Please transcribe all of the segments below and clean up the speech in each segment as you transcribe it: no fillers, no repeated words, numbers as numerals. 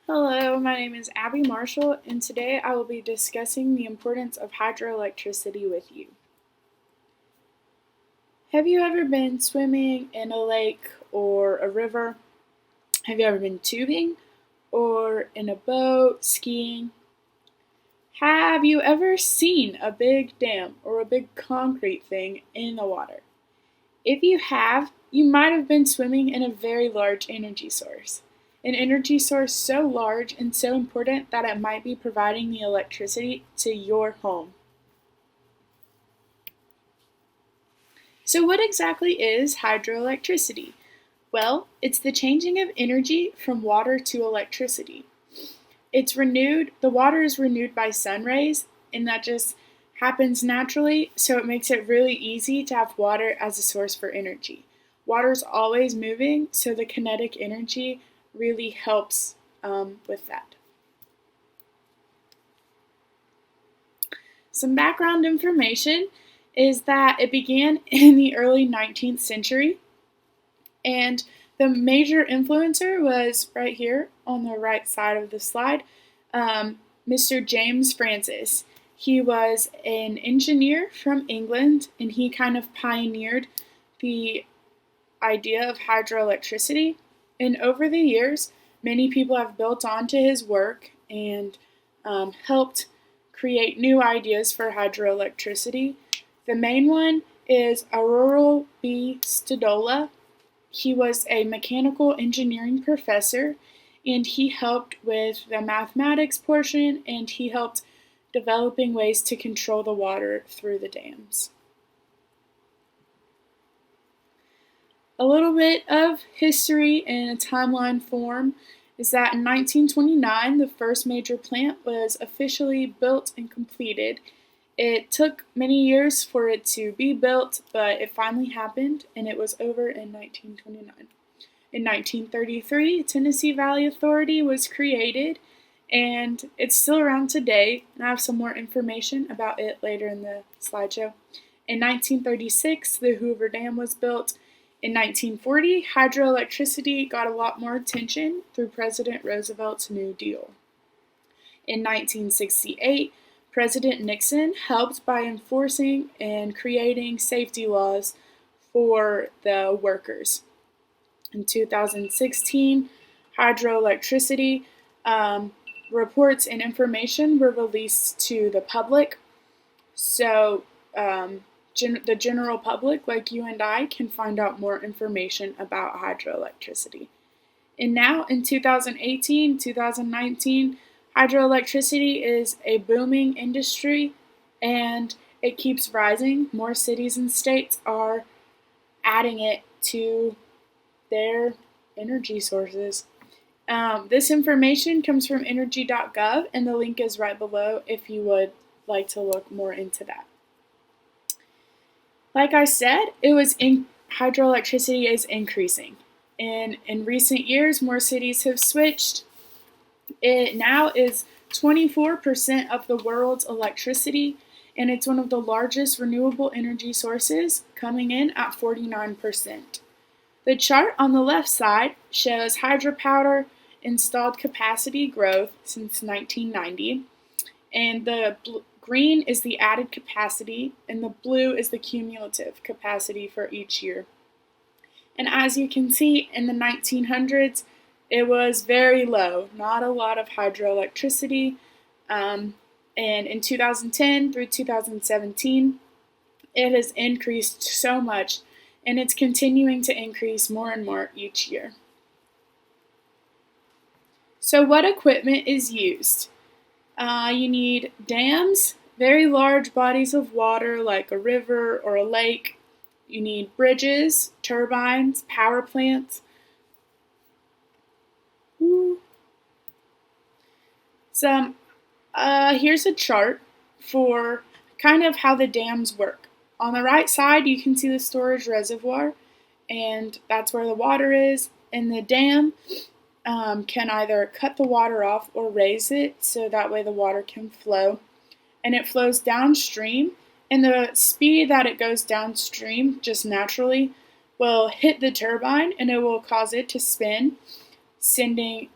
Hello, my name is Abby Marshall, and today I will be discussing the importance of hydroelectricity with you. Have you ever been swimming in a lake or a river? Have you ever been tubing or in a boat, skiing? Have you ever seen a big dam or a big concrete thing in the water? If you have, you might have been swimming in a very large energy source. An energy source so large and so important that it might be providing the electricity to your home. So, what exactly is hydroelectricity? Well, it's the changing of energy from water to electricity. The water is renewed by sun rays, and that just happens naturally, so it makes it really easy to have water as a source for energy. Water's always moving, so the kinetic energy really helps with that. Some background information is that it began in the early 19th century, and the major influencer was right here on the right side of the slide, Mr. James Francis. He was an engineer from England, and he kind of pioneered the idea of hydroelectricity. And over the years, many people have built onto his work and helped create new ideas for hydroelectricity. The main one is Aurora B. Stadola. He was a mechanical engineering professor, and he helped with the mathematics portion, and he helped developing ways to control the water through the dams. A little bit of history in a timeline form is that in 1929, the first major plant was officially built and completed. It took many years for it to be built, but it finally happened, and it was over in 1929. In 1933, Tennessee Valley Authority was created, and it's still around today. I have some more information about it later in the slideshow. In 1936, the Hoover Dam was built. In 1940, hydroelectricity got a lot more attention through President Roosevelt's New Deal. In 1968, President Nixon helped by enforcing and creating safety laws for the workers. In 2016, hydroelectricity reports and information were released to the public. So the general public, like you and I, can find out more information about hydroelectricity. And now in 2018, 2019, hydroelectricity is a booming industry, and it keeps rising. More cities and states are adding it to their energy sources. This information comes from energy.gov, and the link is right below if you would like to look more into that. Like I said, hydroelectricity is increasing. And in recent years, more cities have switched. It now is 24% of the world's electricity, and it's one of the largest renewable energy sources, coming in at 49%. The chart on the left side shows hydropower installed capacity growth since 1990, and the green is the added capacity, and the blue is the cumulative capacity for each year. And as you can see, in the 1900s, it was very low, not a lot of hydroelectricity. And in 2010 through 2017, it has increased so much, and it's continuing to increase more and more each year. So what equipment is used? You need dams, very large bodies of water like a river or a lake. You need bridges, turbines, power plants. Here's a chart for kind of how the dams work. On the right side, you can see the storage reservoir, and that's where the water is. And the dam can either cut the water off or raise it, so that way the water can flow. And it flows downstream, and the speed that it goes downstream just naturally will hit the turbine, and it will cause it to spin, sending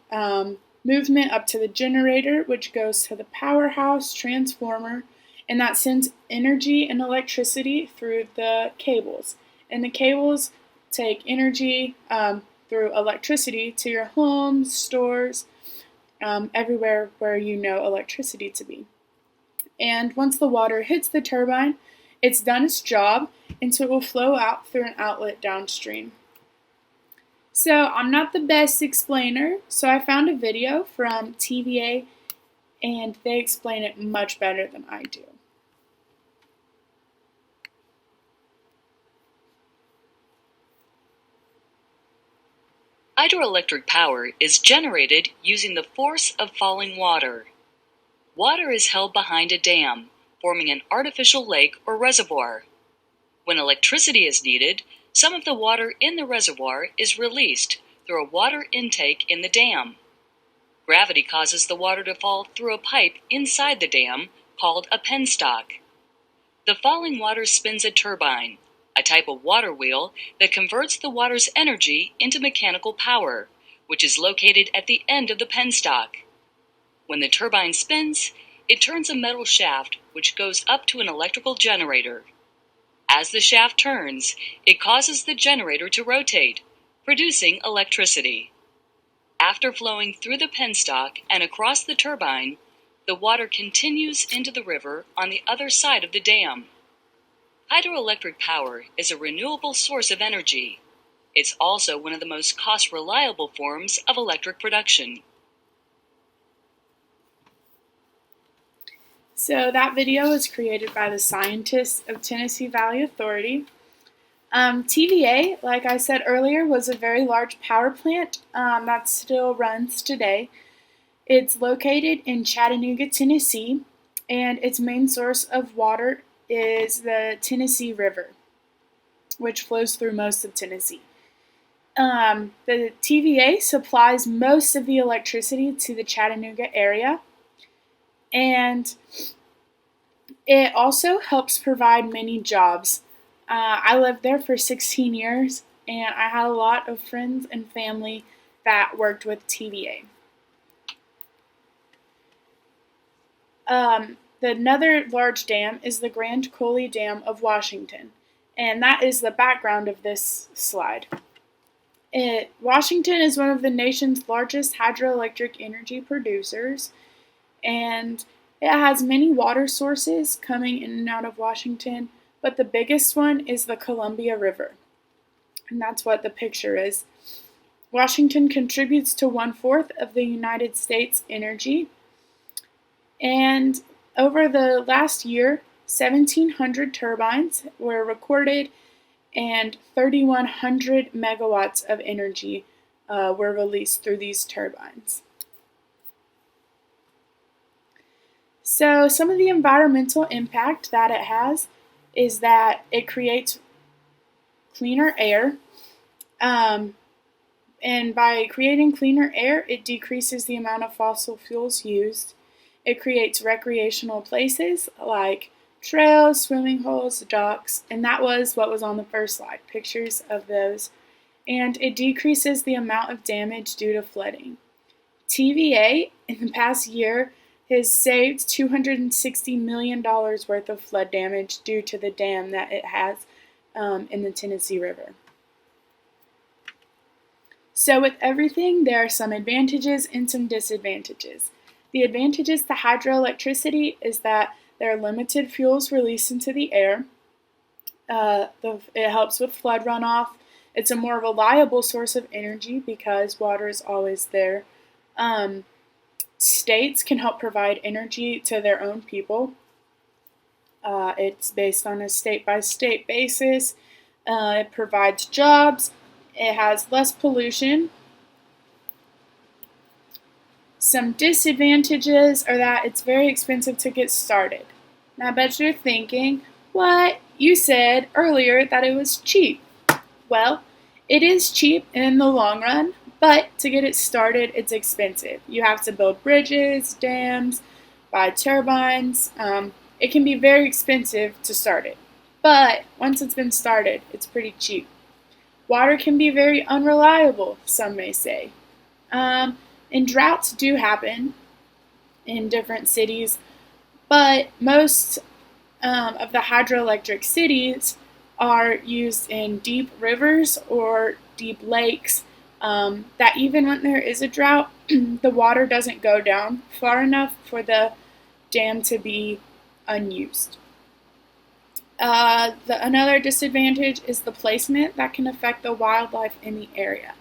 movement up to the generator, which goes to the powerhouse transformer, and that sends energy and electricity through the cables. And the cables take energy through electricity to your homes, stores, everywhere where you know electricity to be. And once the water hits the turbine, it's done its job, and so it will flow out through an outlet downstream. So I'm not the best explainer, so I found a video from TVA, and they explain it much better than I do. Hydroelectric power is generated using the force of falling water. Water is held behind a dam, forming an artificial lake or reservoir. When electricity is needed, some of the water in the reservoir is released through a water intake in the dam. Gravity causes the water to fall through a pipe inside the dam called a penstock. The falling water spins a turbine, a type of water wheel that converts the water's energy into mechanical power, which is located at the end of the penstock. When the turbine spins, it turns a metal shaft which goes up to an electrical generator. As the shaft turns, it causes the generator to rotate, producing electricity. After flowing through the penstock and across the turbine, the water continues into the river on the other side of the dam. Hydroelectric power is a renewable source of energy. It's also one of the most cost-reliable forms of electric production. So that video was created by the scientists of Tennessee Valley Authority. TVA, like I said earlier, was a very large power plant that still runs today. It's located in Chattanooga, Tennessee, and its main source of water is the Tennessee River, which flows through most of Tennessee. The TVA supplies most of the electricity to the Chattanooga area, and it also helps provide many jobs. I lived there for 16 years, and I had a lot of friends and family that worked with TVA. Another large dam is the Grand Coulee Dam of Washington, and that is the background of this slide. Washington is one of the nation's largest hydroelectric energy producers, and it has many water sources coming in and out of Washington, but the biggest one is the Columbia River, and that's what the picture is. Washington contributes to 1/4 of the United States energy, and over the last year, 1,700 turbines were recorded and 3,100 megawatts of energy were released through these turbines. So some of the environmental impact that it has is that it creates cleaner air, and by creating cleaner air, it decreases the amount of fossil fuels used. It creates recreational places like trails, swimming holes, docks, and that was what was on the first slide, pictures of those. And it decreases the amount of damage due to flooding. TVA, in the past year, has saved $260 million worth of flood damage due to the dam that it has in the Tennessee River. So with everything, there are some advantages and some disadvantages. The advantages to hydroelectricity is that there are limited fuels released into the air. It helps with flood runoff. It's a more reliable source of energy because water is always there. States can help provide energy to their own people. It's based on a state-by-state basis. It provides jobs. It has less pollution. Some disadvantages are that it's very expensive to get started. Now I bet you're thinking, what? You said earlier that it was cheap. Well, it is cheap in the long run, but to get it started, it's expensive. You have to build bridges, dams, buy turbines. It can be very expensive to start it, but once it's been started, it's pretty cheap. Water can be very unreliable, some may say. And droughts do happen in different cities, but most of the hydroelectric cities are used in deep rivers or deep lakes, that even when there is a drought, the water doesn't go down far enough for the dam to be unused. Another disadvantage is the placement that can affect the wildlife in the area.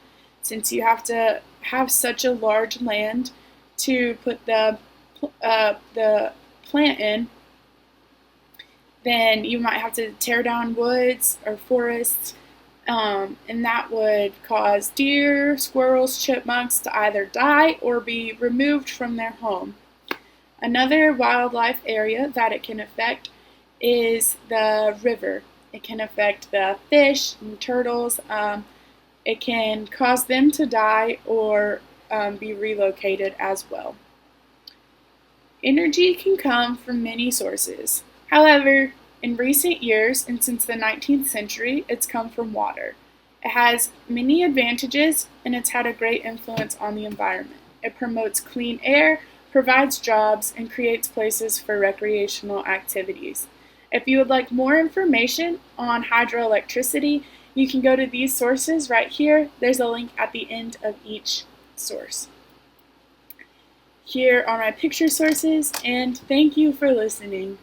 Since you have to have such a large land to put the plant in, then you might have to tear down woods or forests, and that would cause deer, squirrels, chipmunks to either die or be removed from their home. Another wildlife area that it can affect is the river. It can affect the fish and turtles. It can cause them to die or be relocated as well. Energy can come from many sources. However, in recent years and since the 19th century, it's come from water. It has many advantages and it's had a great influence on the environment. It promotes clean air, provides jobs, and creates places for recreational activities. If you would like more information on hydroelectricity, you can go to these sources right here. There's a link at the end of each source. Here are my picture sources, and thank you for listening.